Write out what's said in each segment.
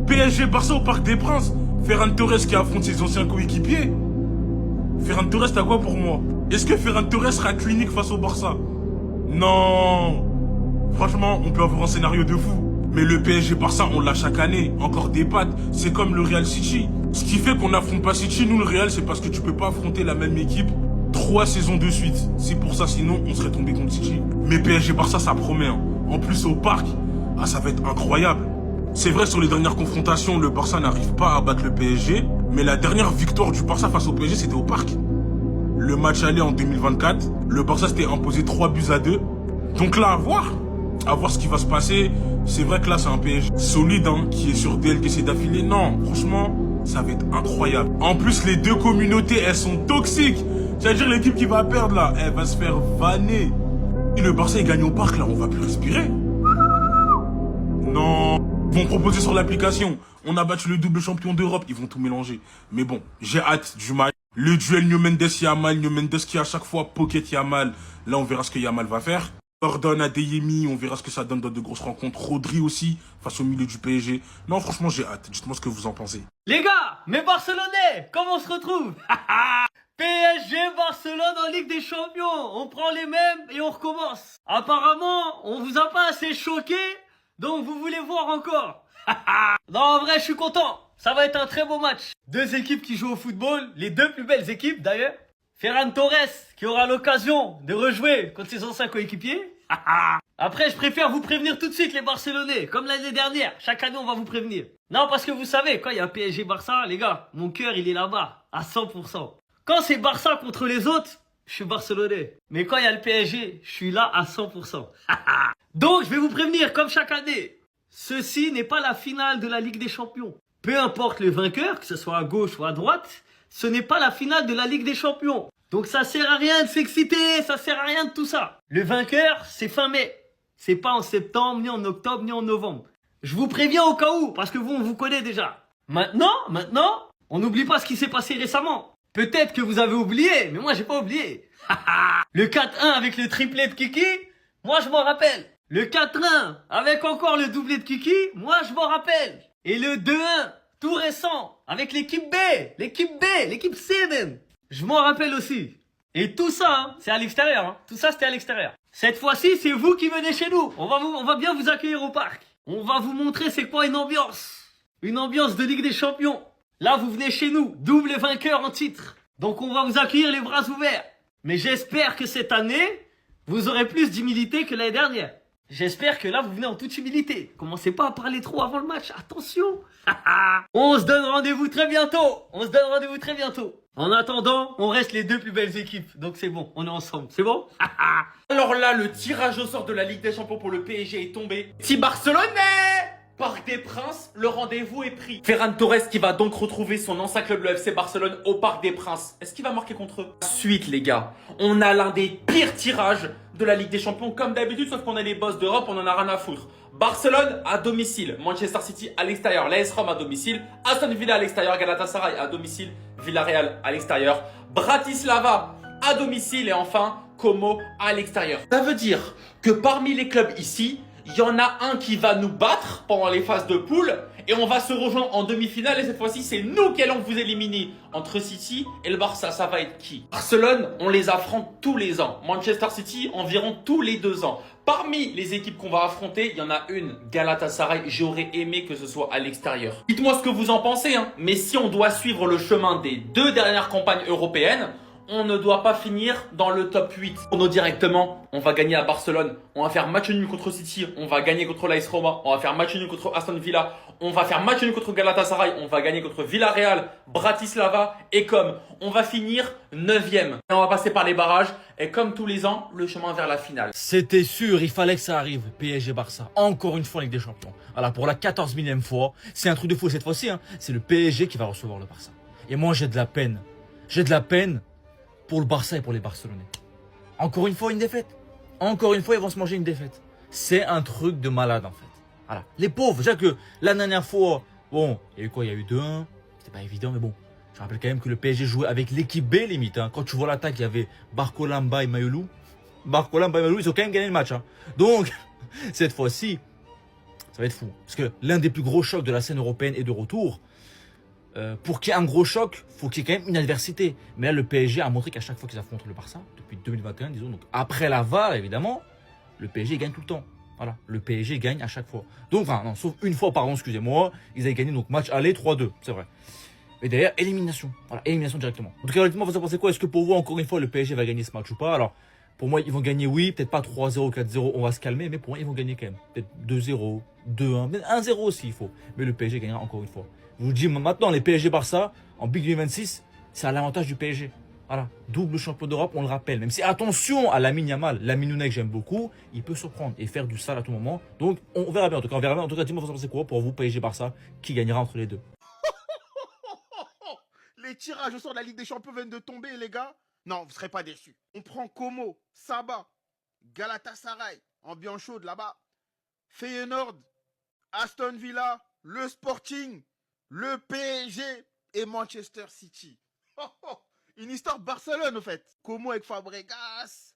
PSG-Barça au Parc des Princes. Ferran Torres qui affronte ses anciens coéquipiers. Ferran Torres, t'as quoi pour moi? Est-ce que Ferran Torres sera clinique face au Barça? Non. Franchement, on peut avoir un scénario de fou. Mais le PSG-Barça, on l'a chaque année. Encore des pattes. C'est comme le Real City. Ce qui fait qu'on n'affronte pas City, nous le Real, c'est parce que tu peux pas affronter la même équipe 3 saisons de suite. C'est pour ça, sinon, on serait tombé contre City. Mais PSG-Barça, ça promet. Hein. En plus, au parc, ça va être incroyable. C'est vrai, sur les dernières confrontations, le Barça n'arrive pas à battre le PSG. Mais la dernière victoire du Barça face au PSG, c'était au parc. Le match aller en 2024, le Barça s'était imposé 3-2. Donc là, à voir ce qui va se passer. C'est vrai que là, c'est un PSG solide, hein, qui est sur DLTC d'affilée. Non, franchement, ça va être incroyable. En plus, les deux communautés, elles sont toxiques. C'est-à-dire, l'équipe qui va perdre, là, elle va se faire vanner. Et le Barça, il gagne au parc, là, on va plus respirer. Non. Ils vont proposer sur l'application. On a battu le double champion d'Europe. Ils vont tout mélanger. Mais bon, j'ai hâte du match. Le duel New Mendes-Yamal. New Mendes qui à chaque fois pocket Yamal. Là, on verra ce que Yamal va faire. Gordon Adeyemi, on verra ce que ça donne dans de grosses rencontres. Rodri aussi, face au milieu du PSG. Non, franchement, j'ai hâte. Dites-moi ce que vous en pensez. Les gars, mes Barcelonais, comment on se retrouve? PSG Barcelone en Ligue des Champions. On prend les mêmes et on recommence. Apparemment, on vous a pas assez choqué, donc vous voulez voir encore. Non, en vrai, je suis content. Ça va être un très beau match. Deux équipes qui jouent au football, les deux plus belles équipes d'ailleurs. Ferran Torres qui aura l'occasion de rejouer contre ses anciens coéquipiers. Après, je préfère vous prévenir tout de suite les Barcelonais, comme l'année dernière. Chaque année, on va vous prévenir. Non, parce que vous savez, quand il y a PSG-Barça, les gars, mon cœur, il est là-bas, à 100%. Quand c'est Barça contre les autres, je suis Barcelonais. Mais quand il y a le PSG, je suis là à 100%. Donc, je vais vous prévenir, comme chaque année. Ceci n'est pas la finale de la Ligue des Champions. Peu importe le vainqueur, que ce soit à gauche ou à droite, ce n'est pas la finale de la Ligue des Champions. Donc ça sert à rien de s'exciter, ça sert à rien de tout ça. Le vainqueur, c'est fin mai. C'est pas en septembre, ni en octobre, ni en novembre. Je vous préviens au cas où, parce que vous, on vous connaît déjà. Maintenant, on n'oublie pas ce qui s'est passé récemment. Peut-être que vous avez oublié, mais moi j'ai pas oublié. Le 4-1 avec le triplé de Kiki, moi je m'en rappelle. Le 4-1 avec encore le doublé de Kiki, moi je m'en rappelle. Et le 2-1, tout récent, avec l'équipe B, l'équipe C même. Je m'en rappelle aussi. Et tout ça, hein, c'est à l'extérieur. Hein. Tout ça, c'était à l'extérieur. Cette fois-ci, c'est vous qui venez chez nous. On va bien vous accueillir au parc. On va vous montrer c'est quoi une ambiance. Une ambiance de Ligue des Champions. Là, vous venez chez nous, double vainqueur en titre. Donc, on va vous accueillir les bras ouverts. Mais j'espère que cette année, vous aurez plus d'humilité que l'année dernière. J'espère que là, vous venez en toute humilité. Commencez pas à parler trop avant le match. Attention. On se donne rendez-vous très bientôt. En attendant, on reste les deux plus belles équipes. Donc c'est bon, on est ensemble. C'est bon? Alors là, le tirage au sort de la Ligue des Champions pour le PSG est tombé. Si Barcelonais! Parc des Princes, le rendez-vous est pris. Ferran Torres qui va donc retrouver son ancien club, le FC Barcelone, au Parc des Princes. Est-ce qu'il va marquer contre eux? Ensuite, les gars, on a l'un des pires tirages de la Ligue des Champions, comme d'habitude, sauf qu'on est les boss d'Europe, on en a rien à foutre. Barcelone à domicile, Manchester City à l'extérieur, l'AS Rome à domicile, Aston Villa à l'extérieur, Galatasaray à domicile, Villarreal à l'extérieur, Bratislava à domicile et enfin Como à l'extérieur. Ça veut dire que parmi les clubs ici, il y en a un qui va nous battre pendant les phases de poule et on va se rejoindre en demi-finale et cette fois-ci c'est nous qui allons vous éliminer. Entre City et le Barça, ça va être qui? Barcelone, on les affronte tous les ans. Manchester City, environ tous les 2 ans. Parmi les équipes qu'on va affronter, il y en a une, Galatasaray, j'aurais aimé que ce soit à l'extérieur. Dites-moi ce que vous en pensez, hein. Mais si on doit suivre le chemin des 2 dernières campagnes européennes, on ne doit pas finir dans le top 8. Pour nous directement, on va gagner à Barcelone, on va faire match nul contre City, on va gagner contre l'AS Roma, on va faire match nul contre Aston Villa, on va faire match nul contre Galatasaray, on va gagner contre Villarreal, Bratislava et comme on va finir 9e. Et on va passer par les barrages et comme tous les ans, le chemin vers la finale. C'était sûr, il fallait que ça arrive, PSG-Barça. Encore une fois en Ligue des Champions. Voilà, pour la 14 millième fois, c'est un truc de fou cette fois-ci, hein. C'est le PSG qui va recevoir le Barça. Et moi j'ai de la peine. J'ai de la peine pour le Barça et pour les Barcelonais. Encore une fois, une défaite. Encore une fois, ils vont se manger une défaite. C'est un truc de malade, en fait. Voilà. Les pauvres, déjà que la dernière fois, bon, il y a eu quoi? Il y a eu 2-1. C'était pas évident, mais bon. Je rappelle quand même que le PSG jouait avec l'équipe B, limite. Hein. Quand tu vois l'attaque, il y avait Barcolamba et Mayolou. Barcolamba et Mayolou, ils ont quand même gagné le match. Hein. Donc, cette fois-ci, Ça va être fou. Parce que l'un des plus gros chocs de la scène européenne est de retour. Pour qu'il y ait un gros choc, faut qu'il y ait quand même une adversité. Mais là, le PSG a montré qu'à chaque fois qu'ils affrontent le Barça, depuis 2021, disons, donc après la VAR, évidemment, le PSG gagne tout le temps. Voilà, le PSG gagne à chaque fois. Donc, enfin, non, sauf une fois, pardon, excusez-moi, ils avaient gagné donc match aller 3-2, c'est vrai. Et derrière, élimination. Voilà, élimination directement. En tout cas, honnêtement, vous en pensez quoi? Est-ce que pour vous, encore une fois, le PSG va gagner ce match ou pas? Alors, pour moi, ils vont gagner, oui, peut-être pas 3-0, 4-0, on va se calmer, mais pour moi, ils vont gagner quand même. Peut-être 2-0, 2-1, peut-être 1-0 aussi, il faut. Mais le PSG gagnera encore une fois. Je vous dis maintenant, les PSG-Barça, en Big 2026, c'est à l'avantage du PSG. Voilà, double champion d'Europe, on le rappelle. Même si, attention à Lamine Yamal, Lamine Nounek, j'aime beaucoup, il peut surprendre et faire du sale à tout moment. Donc, on verra bien. En tout cas, on verra bien. En tout cas, dis-moi, vous en pensez quoi pour vous, PSG-Barça, qui gagnera entre les deux? Les tirages au sort de la Ligue des Champions viennent de tomber, les gars. Non, vous ne serez pas déçus. On prend Como, Saba, Galatasaray, ambiance chaude là-bas, Feyenoord, Aston Villa, le Sporting, le PSG et Manchester City. Une histoire de Barcelone, au fait. Como avec Fabregas,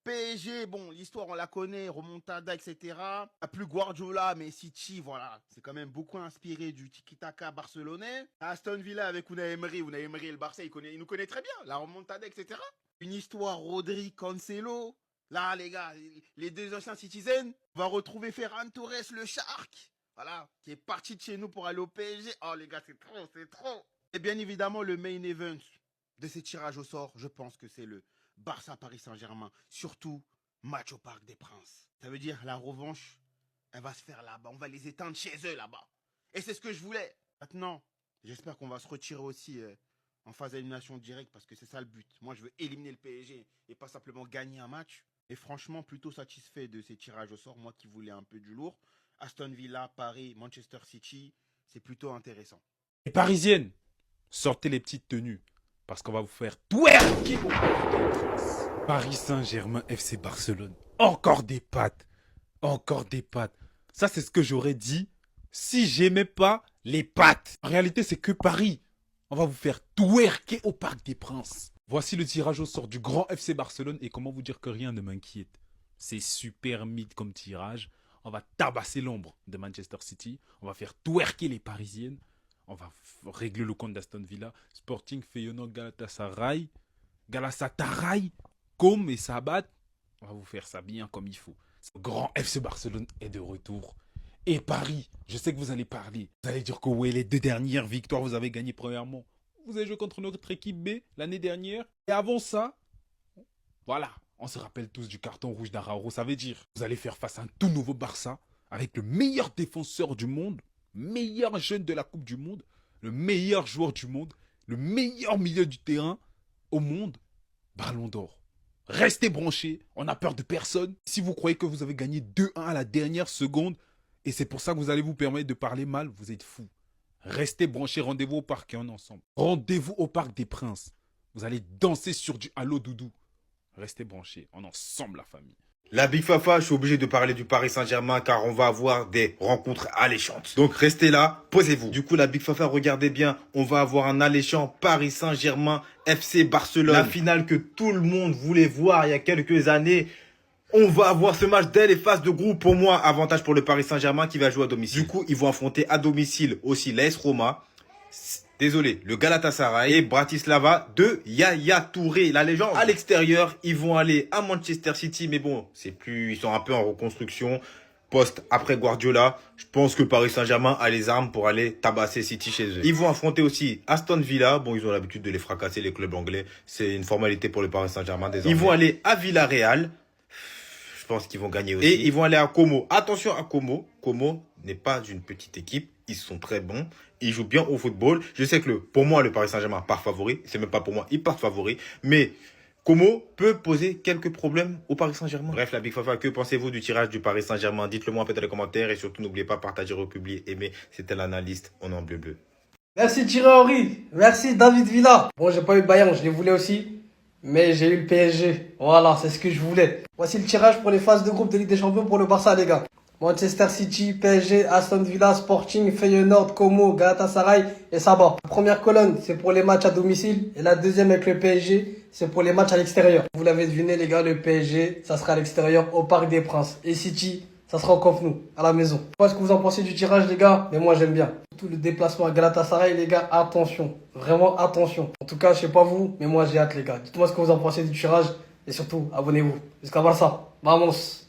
PSG, bon, l'histoire, on la connaît, remontada, etc. A plus Guardiola, mais City, voilà. C'est quand même beaucoup inspiré du tiki-taka barcelonais. Aston Villa avec Unai Emery et le Barça, il nous connaît très bien. La remontada, etc. Une histoire Rodri, Cancelo. Là, les gars, les deux anciens Citizens. On va retrouver Ferran Torres, le Shark. Voilà, qui est parti de chez nous pour aller au PSG. Oh, les gars, c'est trop, c'est trop. Et bien évidemment, le main event de ces tirages au sort, je pense que c'est le Barça-Paris Saint-Germain, surtout match au Parc des Princes. Ça veut dire la revanche, elle va se faire là-bas. On va les éteindre chez eux là-bas. Et c'est ce que je voulais. Maintenant, j'espère qu'on va se retirer aussi en phase d'élimination directe parce que c'est ça le but. Moi, je veux éliminer le PSG et pas simplement gagner un match. Et franchement, plutôt satisfait de ces tirages au sort. Moi qui voulais un peu du lourd. Aston Villa, Paris, Manchester City, c'est plutôt intéressant. Les Parisiennes, sortez les petites tenues. Parce qu'on va vous faire twerker. Paris Saint-Germain, FC Barcelone. Encore des pattes. Encore des pattes. Ça, c'est ce que j'aurais dit si j'aimais pas les pattes. En réalité, c'est que Paris. On va vous faire twerker au Parc des Princes. Voici le tirage au sort du grand FC Barcelone. Et comment vous dire que rien ne m'inquiète. C'est super mid comme tirage. On va tabasser l'ombre de Manchester City. On va faire twerker les Parisiennes. On va régler le compte d'Aston Villa. Sporting, Feyenoord, Galatasaray. Com et Sabat. On va vous faire ça bien comme il faut. Le grand FC Barcelone est de retour. Et Paris, je sais que vous allez parler. Vous allez dire que ouais, les 2 dernières victoires, vous avez gagné premièrement. Vous avez joué contre notre équipe B l'année dernière. Et avant ça, voilà, on se rappelle tous du carton rouge d'Araujo. Ça veut dire vous allez faire face à un tout nouveau Barça avec le meilleur défenseur du monde, meilleur jeune de la Coupe du Monde, le meilleur joueur du monde, le meilleur milieu du terrain au monde, Ballon d'Or. Restez branchés, on n'a peur de personne. Si vous croyez que vous avez gagné 2-1 à la dernière seconde, et c'est pour ça que vous allez vous permettre de parler mal, vous êtes fous. Restez branchés, rendez-vous au parc et on est ensemble. Rendez-vous au Parc des Princes. Vous allez danser sur du Halo Doudou. Restez branchés, on est ensemble la famille. La Big Fafa, je suis obligé de parler du Paris Saint-Germain car on va avoir des rencontres alléchantes. Donc restez là, posez-vous. Du coup, la Big Fafa, regardez bien, on va avoir un alléchant Paris Saint-Germain FC Barcelone. La finale que tout le monde voulait voir il y a quelques années. On va avoir ce match dès les phases de groupe. Pour moi, avantage pour le Paris Saint-Germain qui va jouer à domicile. Du coup, ils vont affronter à domicile aussi l'AS Roma. Désolé, le Galatasaray et Bratislava de Yaya Touré, la légende. À l'extérieur, ils vont aller à Manchester City, mais bon, ils sont un peu en reconstruction. Poste après Guardiola, je pense que Paris Saint-Germain a les armes pour aller tabasser City chez eux. Ils vont affronter aussi Aston Villa. Bon, ils ont l'habitude de les fracasser, les clubs anglais. C'est une formalité pour le Paris Saint-Germain désormais. Ils vont aller à Villarreal. Je pense qu'ils vont gagner aussi. Et ils vont aller à Como. Attention à Como. Como n'est pas une petite équipe. Ils sont très bons. Ils jouent bien au football. Je sais que pour moi, le Paris Saint-Germain part favori. C'est même pas pour moi. Ils partent favori. Mais Como peut poser quelques problèmes au Paris Saint-Germain. Bref, la Big Fafa, que pensez-vous du tirage du Paris Saint-Germain? Dites-le moi en fait dans les commentaires. Et surtout, n'oubliez pas de partager, republier, aimer. C'était l'analyste. On est en bleu. Merci Thierry Henry. Merci David Villa. Bon, j'ai pas eu le Bayern, je les voulais aussi. Mais j'ai eu le PSG. Voilà, c'est ce que je voulais. Voici le tirage pour les phases de groupe de Ligue des Champions pour le Barça, les gars. Manchester City, PSG, Aston Villa, Sporting, Feyenoord, Como, Galatasaray et Saba. La première colonne, c'est pour les matchs à domicile. Et la deuxième avec le PSG, c'est pour les matchs à l'extérieur. Vous l'avez deviné, les gars, le PSG, ça sera à l'extérieur au Parc des Princes. Et City, ça sera au Camp Nou, à la maison. Je sais pas ce que vous en pensez du tirage, les gars, mais moi j'aime bien. Surtout le déplacement à Galatasaray, les gars, attention. Vraiment attention. En tout cas, je sais pas vous, mais moi j'ai hâte, les gars. Dites-moi ce que vous en pensez du tirage et surtout, abonnez-vous. Jusqu'à Barça. Vamos.